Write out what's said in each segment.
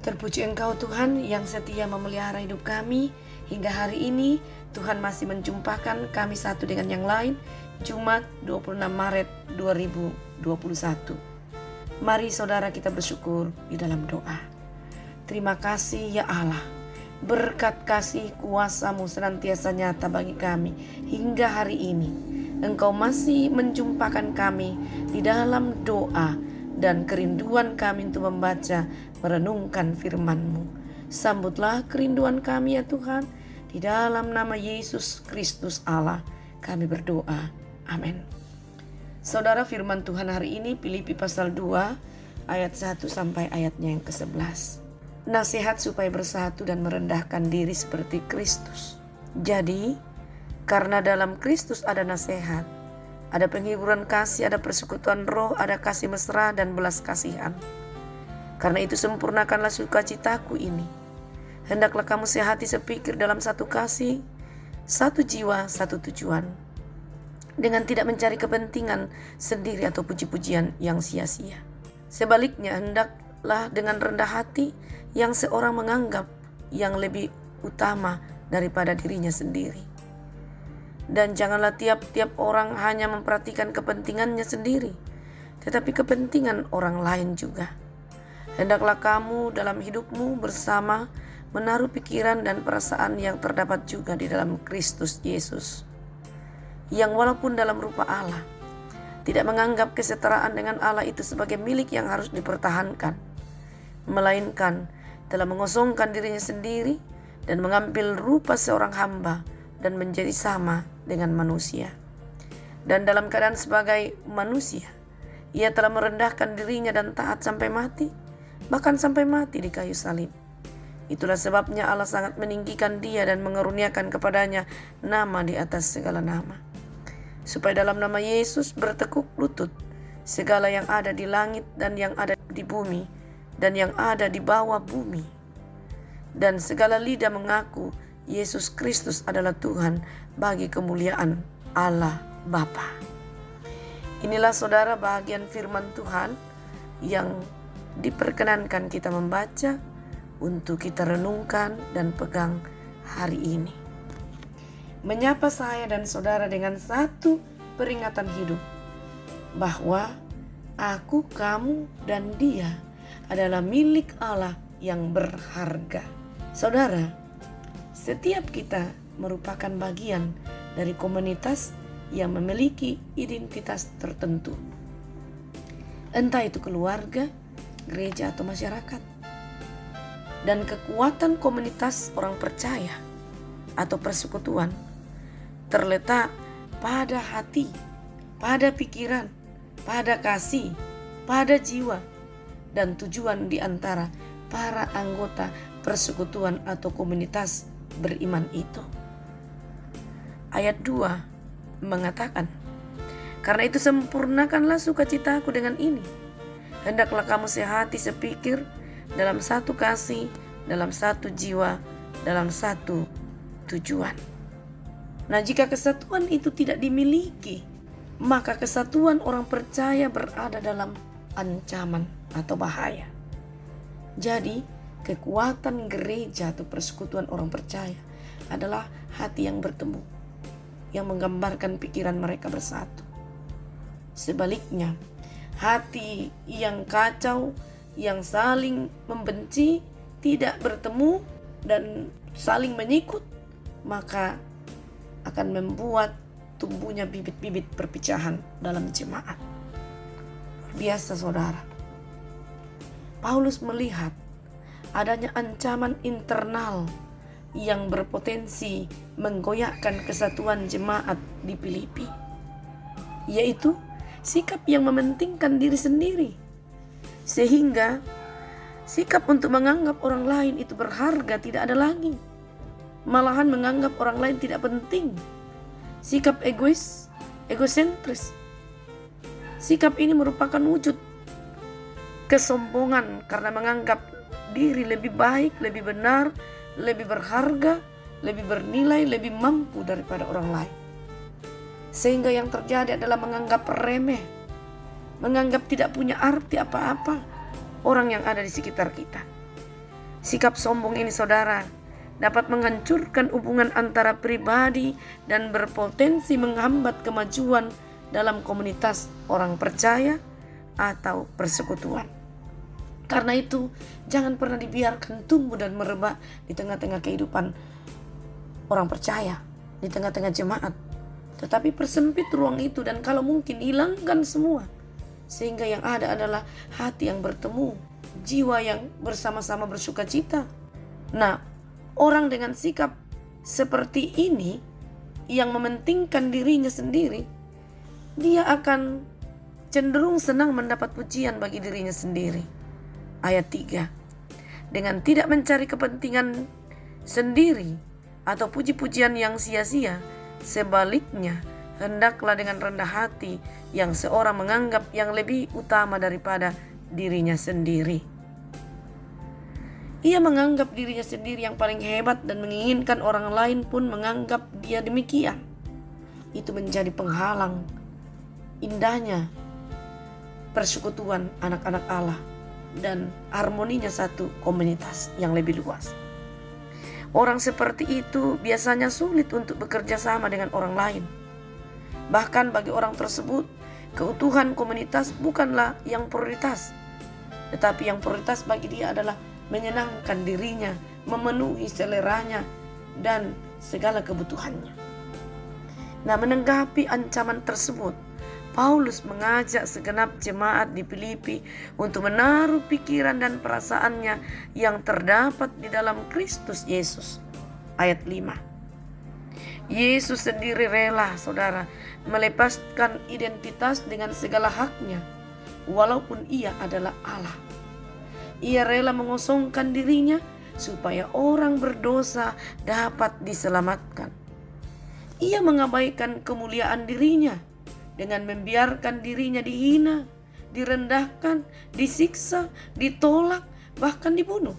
Terpuji Engkau Tuhan yang setia memelihara hidup kami. Hingga hari ini Tuhan masih menjumpakan kami satu dengan yang lain. Jumat 26 Maret 2021. Mari saudara kita bersyukur di dalam doa. Terima kasih ya Allah. Berkat kasih kuasa-Mu senantiasa nyata bagi kami hingga hari ini. Engkau masih menjumpakan kami di dalam doa dan kerinduan kami untuk membaca, merenungkan firman-Mu. Sambutlah kerinduan kami ya Tuhan. Di dalam nama Yesus Kristus Allah kami berdoa. Amin. Saudara, firman Tuhan hari ini Filipi pasal 2 ayat 1 sampai ayatnya yang ke-11. Nasihat supaya bersatu dan merendahkan diri seperti Kristus. Jadi, karena dalam Kristus ada nasihat, ada penghiburan kasih, ada persekutuan roh, ada kasih mesra dan belas kasihan. Karena itu sempurnakanlah sukacitaku ini. Hendaklah kamu sehati sepikir dalam satu kasih, satu jiwa, satu tujuan. Dengan tidak mencari kepentingan sendiri atau puji-pujian yang sia-sia. Sebaliknya, hendaklah dengan rendah hati yang seorang menganggap yang lebih utama daripada dirinya sendiri. Dan janganlah tiap-tiap orang hanya memperhatikan kepentingannya sendiri, tetapi kepentingan orang lain juga. Hendaklah kamu dalam hidupmu bersama menaruh pikiran dan perasaan yang terdapat juga di dalam Kristus Yesus, yang walaupun dalam rupa Allah, tidak menganggap kesetaraan dengan Allah itu sebagai milik yang harus dipertahankan, melainkan telah mengosongkan dirinya sendiri dan mengambil rupa seorang hamba dan menjadi sama dengan manusia. Dan dalam keadaan sebagai manusia, ia telah merendahkan dirinya dan taat sampai mati, bahkan sampai mati di kayu salib. Itulah sebabnya Allah sangat meninggikan dia dan mengaruniakan kepadanya nama di atas segala nama, supaya dalam nama Yesus bertekuk lutut segala yang ada di langit dan yang ada di bumi dan yang ada di bawah bumi, dan segala lidah mengaku Yesus Kristus adalah Tuhan bagi kemuliaan Allah Bapa. Inilah saudara bagian firman Tuhan yang diperkenankan kita membaca untuk kita renungkan dan pegang hari ini. Menyapa saya dan saudara dengan satu peringatan hidup, bahwa aku, kamu, dan dia adalah milik Allah yang berharga. Saudara, setiap kita merupakan bagian dari komunitas yang memiliki identitas tertentu. Entah itu keluarga, gereja, atau masyarakat. Dan kekuatan komunitas orang percaya atau persekutuan terletak pada hati, pada pikiran, pada kasih, pada jiwa, dan tujuan di antara para anggota persekutuan atau komunitas beriman itu. Ayat 2 mengatakan, karena itu sempurnakanlah sukacitaku dengan ini. Hendaklah kamu sehati sepikir dalam satu kasih, dalam satu jiwa, dalam satu tujuan. Nah, jika kesatuan itu tidak dimiliki, maka kesatuan orang percaya berada dalam ancaman atau bahaya. Jadi, kekuatan gereja atau persekutuan orang percaya adalah hati yang bertemu, yang menggambarkan pikiran mereka bersatu. Sebaliknya, hati yang kacau, yang saling membenci, tidak bertemu dan saling menyikut, maka akan membuat tumbuhnya bibit-bibit perpecahan dalam jemaat. Biasa saudara, Paulus melihat adanya ancaman internal yang berpotensi menggoyahkan kesatuan jemaat di Filipi, yaitu sikap yang mementingkan diri sendiri, sehingga sikap untuk menganggap orang lain itu berharga tidak ada lagi. Malahan menganggap orang lain tidak penting. Sikap egois, egosentris. Sikap ini merupakan wujud kesombongan karena menganggap diri lebih baik, lebih benar, lebih berharga, lebih bernilai, lebih mampu daripada orang lain. Sehingga yang terjadi adalah menganggap remeh, menganggap tidak punya arti apa-apa orang yang ada di sekitar kita. Sikap sombong ini, saudara, dapat menghancurkan hubungan antara pribadi dan berpotensi menghambat kemajuan dalam komunitas orang percaya atau persekutuan. Karena itu, jangan pernah dibiarkan tumbuh dan merebak di tengah-tengah kehidupan orang percaya, di tengah-tengah jemaat. Tetapi persempit ruang itu dan kalau mungkin hilangkan semua, sehingga yang ada adalah hati yang bertemu, jiwa yang bersama-sama bersuka cita. Nah, orang dengan sikap seperti ini yang mementingkan dirinya sendiri, dia akan cenderung senang mendapat pujian bagi dirinya sendiri. Ayat 3. Dengan tidak mencari kepentingan sendiri atau puji-pujian yang sia-sia, sebaliknya hendaklah dengan rendah hati yang seorang menganggap yang lebih utama daripada dirinya sendiri. Ia menganggap dirinya sendiri yang paling hebat dan menginginkan orang lain pun menganggap dia demikian. Itu menjadi penghalang indahnya persekutuan anak-anak Allah dan harmoninya satu komunitas yang lebih luas. Orang seperti itu biasanya sulit untuk bekerja sama dengan orang lain. Bahkan bagi orang tersebut, keutuhan komunitas bukanlah yang prioritas, tetapi yang prioritas bagi dia adalah menyenangkan dirinya, memenuhi seleranya, dan segala kebutuhannya. Nah, menanggapi ancaman tersebut, Paulus mengajak segenap jemaat di Filipi untuk menaruh pikiran dan perasaannya yang terdapat di dalam Kristus Yesus. Ayat 5. Yesus sendiri rela, saudara, melepaskan identitas dengan segala haknya, walaupun ia adalah Allah. Ia rela mengosongkan dirinya supaya orang berdosa dapat diselamatkan. Ia mengabaikan kemuliaan dirinya dengan membiarkan dirinya dihina, direndahkan, disiksa, ditolak, bahkan dibunuh.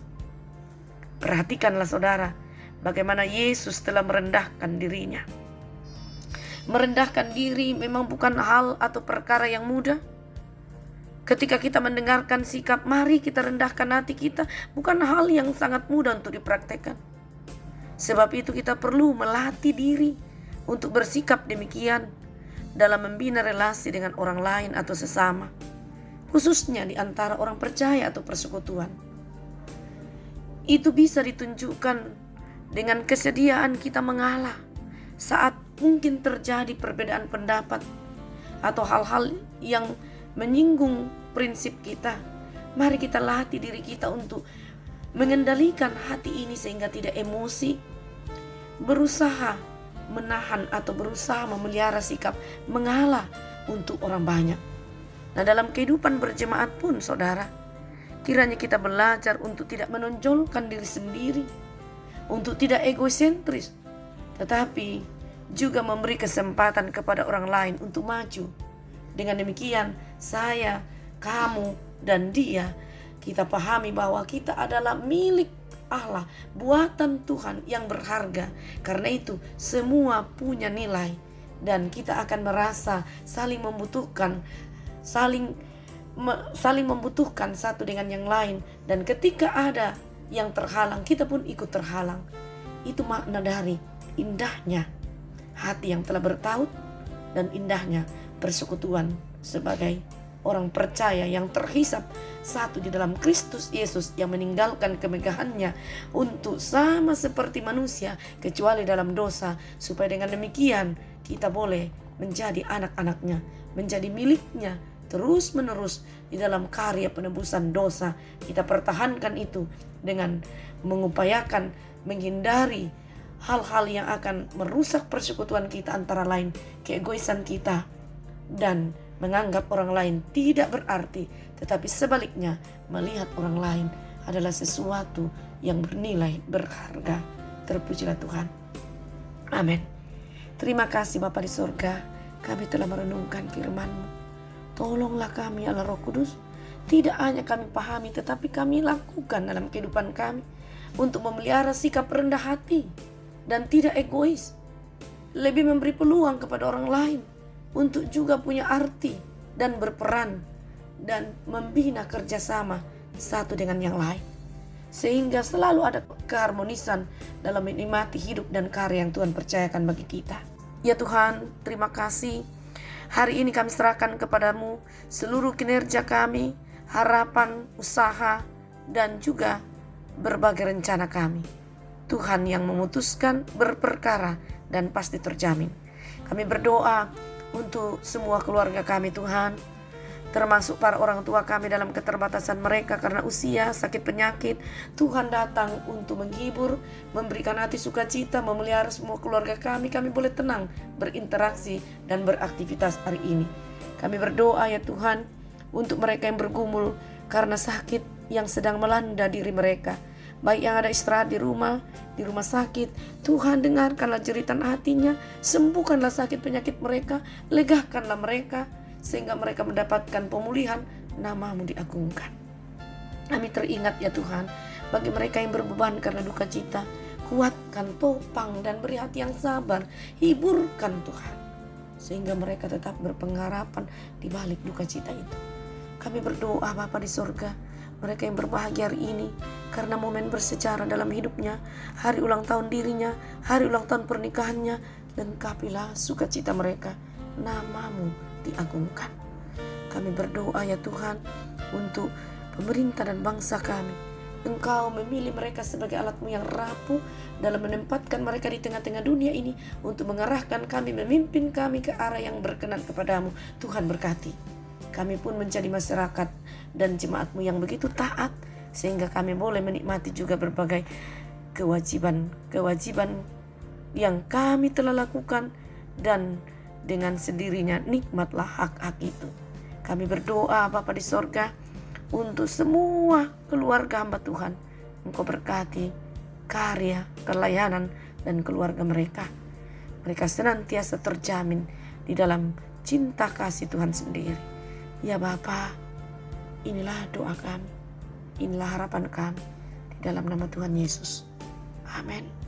Perhatikanlah, saudara, bagaimana Yesus telah merendahkan dirinya. Merendahkan diri memang bukan hal atau perkara yang mudah. Ketika kita mendengarkan sikap mari kita rendahkan hati kita, bukan hal yang sangat mudah untuk dipraktekkan. Sebab itu kita perlu melatih diri untuk bersikap demikian dalam membina relasi dengan orang lain atau sesama, khususnya di antara orang percaya atau persekutuan. Itu bisa ditunjukkan dengan kesediaan kita mengalah saat mungkin terjadi perbedaan pendapat atau hal-hal yang menyinggung prinsip kita. Mari kita latih diri kita untuk mengendalikan hati ini sehingga tidak emosi, berusaha menahan atau berusaha memelihara sikap mengalah untuk orang banyak. Nah, dalam kehidupan berjemaat pun, saudara, kiranya kita belajar untuk tidak menonjolkan diri sendiri, untuk tidak egosentris, tetapi juga memberi kesempatan kepada orang lain untuk maju. Dengan demikian, saya, kamu, dan dia, kita pahami bahwa kita adalah milik Allah, buatan Tuhan yang berharga. Karena itu, semua punya nilai, dan kita akan merasa saling membutuhkan, saling membutuhkan satu dengan yang lain. Dan ketika ada yang terhalang, kita pun ikut terhalang. Itu makna dari indahnya hati yang telah bertaut dan indahnya persekutuan sebagai orang percaya yang terhisap satu di dalam Kristus Yesus, yang meninggalkan kemegahannya untuk sama seperti manusia kecuali dalam dosa, supaya dengan demikian kita boleh menjadi anak-anaknya, menjadi miliknya terus menerus di dalam karya penebusan dosa. Kita pertahankan itu dengan mengupayakan menghindari hal-hal yang akan merusak persekutuan kita, antara lain keegoisan kita dan menganggap orang lain tidak berarti, tetapi sebaliknya melihat orang lain adalah sesuatu yang bernilai, berharga. Terpujilah Tuhan. Amin. Terima kasih Bapa di surga, kami telah merenungkan firman-Mu. Tolonglah kami Allah Roh Kudus, tidak hanya kami pahami tetapi kami lakukan dalam kehidupan kami, untuk memelihara sikap rendah hati dan tidak egois, lebih memberi peluang kepada orang lain untuk juga punya arti dan berperan dan membina kerjasama satu dengan yang lain. sehingga selalu ada keharmonisan dalam menikmati hidup dan karya yang Tuhan percayakan bagi kita. Ya Tuhan, terima kasih. Hari ini kami serahkan kepadamu seluruh kinerja kami, harapan, usaha, dan juga berbagai rencana kami. Tuhan yang memutuskan berperkara dan pasti terjamin. Kami berdoa untuk semua keluarga kami Tuhan, termasuk para orang tua kami dalam keterbatasan mereka karena usia, sakit penyakit. Tuhan datang untuk menghibur, memberikan hati sukacita, memelihara semua keluarga kami. Kami boleh tenang berinteraksi dan beraktivitas hari ini. Kami berdoa ya Tuhan untuk mereka yang bergumul karena sakit yang sedang melanda diri mereka, baik yang ada istirahat di rumah sakit. Tuhan, dengarkanlah jeritan hatinya, sembuhkanlah sakit penyakit mereka, legakanlah mereka, sehingga mereka mendapatkan pemulihan, nama-Mu diagungkan. Kami teringat ya Tuhan, bagi mereka yang berbeban karena duka cita, kuatkan, topang, dan beri hati yang sabar, hiburkan Tuhan, sehingga mereka tetap berpengharapan di balik duka cita itu. Kami berdoa Bapa di sorga, mereka yang berbahagia hari ini karena momen bersejarah dalam hidupnya, hari ulang tahun dirinya, hari ulang tahun pernikahannya, lengkapilah sukacita mereka, nama-Mu diagungkan. Kami berdoa ya Tuhan untuk pemerintah dan bangsa kami. Engkau memilih mereka sebagai alat-Mu yang rapuh dalam menempatkan mereka di tengah-tengah dunia ini untuk mengarahkan kami, memimpin kami ke arah yang berkenan kepadamu. Tuhan berkati. Kami pun menjadi masyarakat dan jemaat-Mu yang begitu taat, sehingga kami boleh menikmati juga berbagai kewajiban yang kami telah lakukan, dan dengan sendirinya nikmatlah hak-hak itu. Kami berdoa Bapa di sorga untuk semua keluarga hamba Tuhan. Engkau berkati karya, pelayanan, dan keluarga mereka. Mereka senantiasa terjamin di dalam cinta kasih Tuhan sendiri. Ya Bapa, inilah doa kami, inilah harapan kami di dalam nama Tuhan Yesus. Amin.